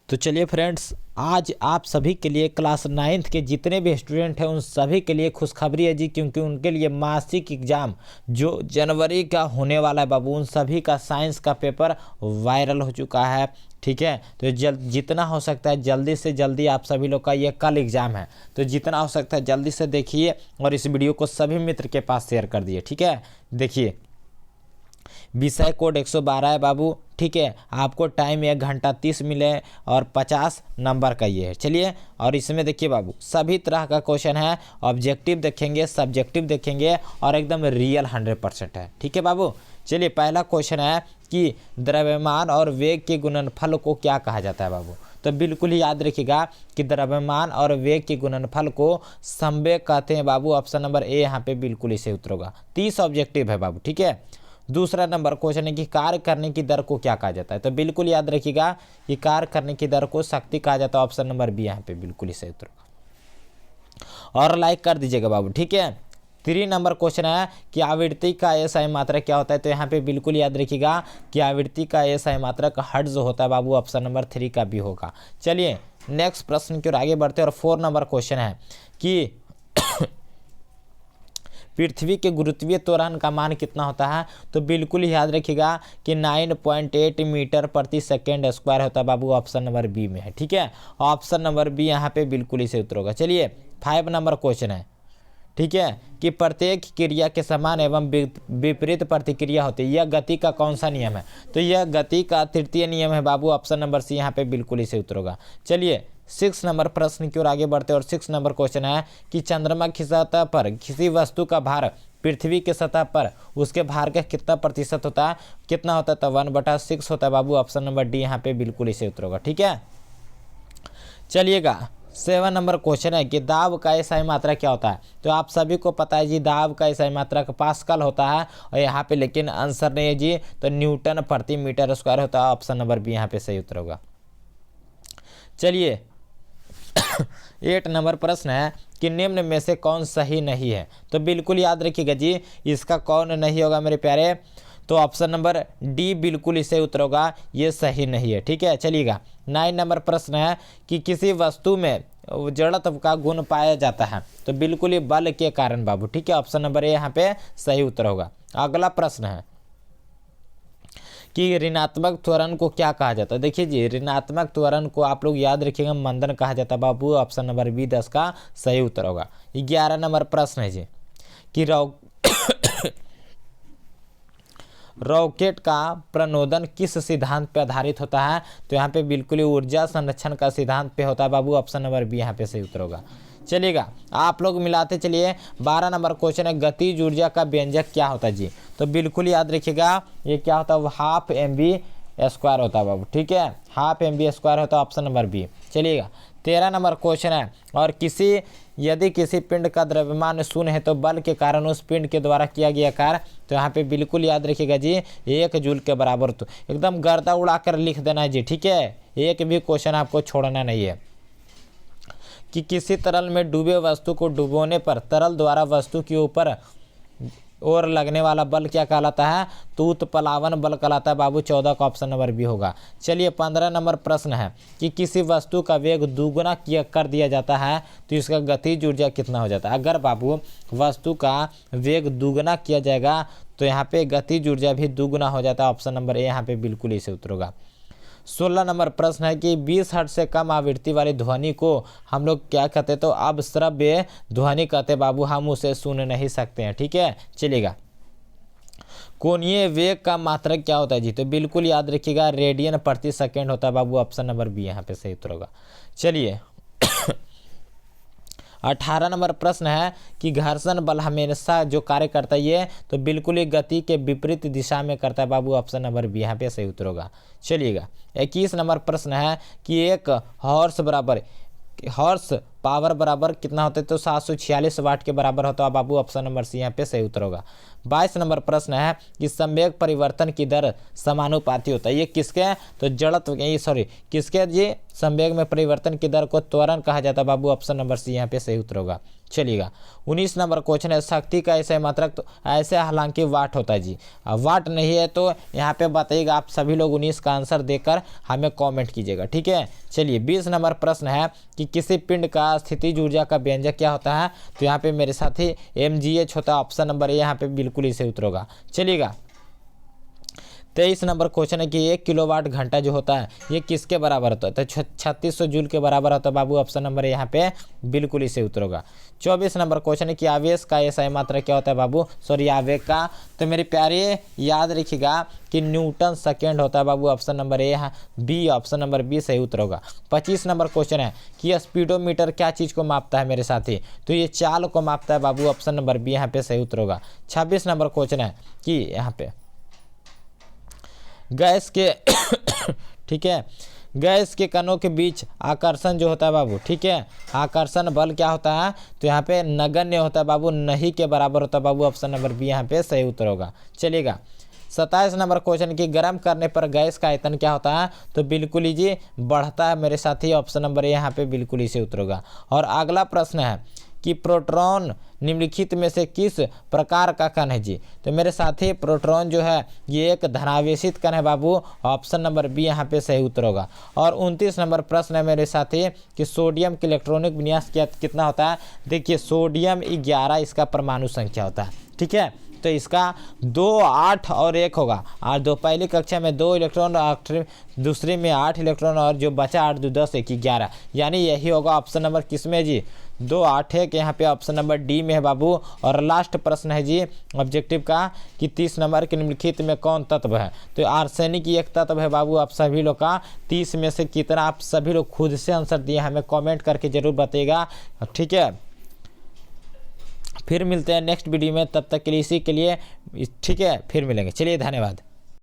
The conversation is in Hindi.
तो चलिए फ्रेंड्स, आज आप सभी के लिए क्लास 9th के जितने भी स्टूडेंट हैं उन सभी के लिए खुशखबरी है जी, क्योंकि उनके लिए मासिक एग्जाम जो जनवरी का होने वाला है बाबू, उन सभी का साइंस का पेपर वायरल हो चुका है। ठीक है, तो जितना हो सकता है जल्दी से जल्दी आप सभी लोग का ये कल एग्ज़ाम है, तो जितना हो सकता है जल्दी से देखिए और इस वीडियो को सभी मित्र के पास शेयर कर दिए। ठीक है, देखिए विषय कोड 112 है बाबू। ठीक है, आपको टाइम 1 घंटा 30 मिले और 50 नंबर का ये है। चलिए, और इसमें देखिए बाबू सभी तरह का क्वेश्चन है, ऑब्जेक्टिव देखेंगे, सब्जेक्टिव देखेंगे और एकदम रियल 100% है। ठीक है बाबू, चलिए पहला क्वेश्चन है कि द्रव्यमान और वेग के गुणनफल को क्या कहा जाता है बाबू। तो बिल्कुल ही याद रखिएगा कि द्रव्यमान और वेग के गुणनफल को संवेग कहते हैं बाबू। ऑप्शन नंबर ए यहाँ पे बिल्कुल इसे उत्तर होगा। 30 ऑब्जेक्टिव है बाबू। ठीक है, दूसरा नंबर क्वेश्चन है कि कार्य करने की दर को क्या कहा जाता है। तो बिल्कुल याद रखिएगा कि कार्य करने की दर को शक्ति कहा जाता है। ऑप्शन नंबर बी यहाँ पे बिल्कुल सही उत्तर होगा और लाइक कर दीजिएगा बाबू। ठीक है, 3 नंबर क्वेश्चन है कि आवृत्ति का एसआई मात्रक क्या होता है। तो यहाँ पे बिल्कुल याद रखिएगा कि आवृत्ति का एसआई मात्रक हर्ट्ज होता है बाबू। ऑप्शन नंबर 3 का भी होगा। चलिए नेक्स्ट प्रश्न की ओर आगे बढ़ते हैं और 4 नंबर क्वेश्चन है कि पृथ्वी के गुरुत्वीय त्वरण का मान कितना होता है। तो बिल्कुल याद रखिएगा कि 9.8 मीटर प्रति सेकेंड स्क्वायर होता है बाबू। ऑप्शन नंबर बी में है। ठीक है, ऑप्शन नंबर बी यहाँ पे बिल्कुल इसे उत्तर होगा। चलिए 5 नंबर क्वेश्चन है, ठीक है, कि प्रत्येक क्रिया के समान एवं विपरीत प्रतिक्रिया होती है, यह गति का कौन सा नियम है। तो यह गति का तृतीय नियम है बाबू। ऑप्शन नंबर सी यहाँ पे बिल्कुल इसे उत्तर होगा। चलिए 6 नंबर प्रश्न की ओर आगे बढ़ते हैं और 6 नंबर क्वेश्चन है कि चंद्रमा की सतह पर किसी वस्तु का भार पृथ्वी के सतह पर उसके भार का कितना प्रतिशत होता है, कितना होता है। तो 1/6 होता है बाबू। ऑप्शन नंबर डी यहाँ पे बिल्कुल इसे उत्तर होगा। ठीक है, चलिएगा 7 नंबर क्वेश्चन है कि दाब का एसआई मात्रा क्या होता है। तो आप सभी को पता है जी, दाब का एसआई मात्रा का पास्कल होता है और यहाँ पे लेकिन आंसर नहीं है जी, तो न्यूटन प्रति मीटर स्क्वायर होता है। ऑप्शन नंबर बी यहाँ पे सही उत्तर होगा। चलिए 8 नंबर प्रश्न है कि निम्न में से कौन सही नहीं है। तो बिल्कुल याद रखिएगा जी, इसका कौन नहीं होगा मेरे प्यारे। तो ऑप्शन नंबर डी बिल्कुल इसे उत्तर होगा, ये सही नहीं है। ठीक है, चलिएगा 9 नंबर प्रश्न है कि किसी वस्तु में जड़त्व का गुण पाया जाता है। तो बिल्कुल ये बल के कारण बाबू। ठीक है, ऑप्शन नंबर ए यहाँ पे सही उत्तर होगा। अगला प्रश्न है कि ऋणात्मक त्वरण को क्या कहा जाता है। देखिए जी, ऋणात्मक त्वरण को आप लोग याद रखिएगा मंदन कहा जाता है बाबू। ऑप्शन नंबर बी 10 का सही उत्तर होगा। 11 नंबर प्रश्न है जी कि रॉकेट का प्रणोदन किस सिद्धांत पे आधारित होता है। तो यहाँ पे बिल्कुल ऊर्जा संरक्षण का सिद्धांत पे होता है बाबू। ऑप्शन नंबर बी यहाँ पे सही उत्तर होगा। चलिएगा आप लोग मिलाते चलिए। 12 नंबर क्वेश्चन है गतिज ऊर्जा का व्यंजक क्या होता है जी। तो बिल्कुल याद रखिएगा ये क्या होता है, हाफ mv² होता है बाबू। ठीक है, हाफ mv² होता है। Option number B. चलिएगा 13 नंबर क्वेश्चन है और यदि किसी पिंड का द्रव्यमान शून्य है तो बल के कारण उस पिंड के द्वारा किया गया कार्य। तो यहाँ पे बिल्कुल याद रखिएगा जी 1 जूल के बराबर। तो एकदम गर्दा उड़ा कर लिख देना है जी। ठीक है, एक भी क्वेश्चन आपको छोड़ना नहीं है। कि किसी तरल में डूबे वस्तु को डुबोने पर तरल द्वारा वस्तु के ऊपर और लगने वाला बल क्या कहलाता है। तो उत्प्लावन बल कहलाता है बाबू। 14 का ऑप्शन नंबर बी होगा। चलिए 15 नंबर प्रश्न है कि किसी वस्तु का वेग दुगुना कर दिया जाता है तो इसका गतिज ऊर्जा कितना हो जाता है। अगर बाबू वस्तु का वेग दुगुना किया जाएगा तो यहाँ पे गतिज ऊर्जा भी दुगुना हो जाता है। ऑप्शन नंबर ए यहाँ पे बिल्कुल इसे उत्तर होगा। 16 नंबर प्रश्न है कि 20 हर्ट्ज से कम आवृत्ति वाली ध्वनि को हम लोग क्या कहते हैं। तो अब श्रव्य ध्वनि कहते बाबू, हम उसे सुन नहीं सकते हैं। ठीक है, चलिएगा कोणीय वेग का मात्रक क्या होता है जी। तो बिल्कुल याद रखिएगा रेडियन प्रति सेकेंड होता है बाबू। ऑप्शन नंबर बी यहाँ पे सही उत्तर होगा। चलिए 18 नंबर प्रश्न है कि घर्षण बल हमेशा जो कार्य करता है ये, तो बिल्कुल ही गति के विपरीत दिशा में करता है बाबू। ऑप्शन नंबर बी यहाँ पे सही उत्तर होगा। चलिएगा 21 नंबर प्रश्न है कि एक हॉर्स पावर बराबर कितना होता है, तो 746 वाट के बराबर होता है बाबू। ऑप्शन नंबर सी यहाँ पे सही उत्तर होगा। 22 नंबर प्रश्न है कि संवेग परिवर्तन की दर समानुपाती होता है। ये किसके है, तो जड़त्व किसके जी, संवेग में परिवर्तन की दर को त्वरण कहा जाता है बाबू। ऑप्शन नंबर सी यहाँ पे सही उत्तर होगा। चलिएगा 19 नंबर क्वेश्चन है, शक्ति का ऐसे मात्रक तो ऐसे हालांकि वाट होता है जी। अब वाट नहीं है तो यहाँ पे बताइएगा। आप सभी लोग 19 का आंसर देकर हमें कमेंट कीजिएगा, ठीक है। चलिए 20 नंबर प्रश्न है कि किसी पिंड का स्थितिज ऊर्जा का व्यंजक क्या होता है, तो यहाँ पे मेरे साथी mgh होता है। ऑप्शन नंबर ए यहाँ पे बिल्कुल ही सही उत्तर होगा। चलिएगा 23 नंबर क्वेश्चन है कि 1 किलोवाट घंटा जो होता है ये किसके बराबर होता है, तो 3600 जूल के बराबर होता है बाबू। ऑप्शन नंबर यहाँ पे बिल्कुल ही सही उत्तर होगा। 24 नंबर क्वेश्चन है कि आवेश का SI मात्रा क्या होता है बाबू, आवेग का, तो मेरे प्यारे याद रखिएगा कि न्यूटन सेकेंड होता है बाबू। Option number A B, option number B सही उत्तर होगा। 25 नंबर क्वेश्चन है कि स्पीडोमीटर क्या चीज़ को मापता है मेरे साथी, तो ये चाल को मापता है बाबू। ऑप्शन नंबर बी यहाँ पे सही उत्तर होगा। 26 नंबर क्वेश्चन है कि यहाँ पे गैस के ठीक है, गैस के कणों के बीच आकर्षण जो होता है बाबू, ठीक है, आकर्षण बल क्या होता है, तो यहाँ पे नगण्य होता है बाबू, नहीं के बराबर होता है बाबू। ऑप्शन नंबर बी यहाँ पे सही उत्तर होगा। चलिएगा 27 नंबर क्वेश्चन की गर्म करने पर गैस का आयतन क्या होता है, तो बिल्कुल ही जी बढ़ता है मेरे साथी। ऑप्शन नंबर ए यहाँ पे बिल्कुल ही सही उत्तर होगा। और अगला प्रश्न है कि प्रोटॉन निम्नलिखित में से किस प्रकार का कण है जी, तो मेरे साथी प्रोटॉन जो है ये एक धनावेशित कण है बाबू। ऑप्शन नंबर बी यहाँ पे सही उत्तर होगा। और 29 नंबर प्रश्न है मेरे साथी कि सोडियम के इलेक्ट्रॉनिक विन्यास कितना होता है, देखिए सोडियम 11 इसका परमाणु संख्या होता है, ठीक है। तो इसका 2, 8 और 1 होगा। और दो पहली कक्षा में 2 इलेक्ट्रॉन, दूसरी में 8 इलेक्ट्रॉन, और जो बचा 8 2 10 1 11, यानी यही होगा ऑप्शन नंबर किस में जी, 2 8 1 यहाँ पे ऑप्शन नंबर डी में है बाबू। और लास्ट प्रश्न है जी ऑब्जेक्टिव का कि 30 नंबर के निम्नलिखित में कौन तत्व है, तो आर्सेनिक एक तत्व है बाबू। आप सभी लोग का 30 में से कितना आप सभी लोग खुद से आंसर दिए हमें कमेंट करके जरूर बताइएगा, ठीक है। फिर मिलते हैं नेक्स्ट वीडियो में, तब तक के लिए इसी के लिए ठीक है, फिर मिलेंगे। चलिए धन्यवाद।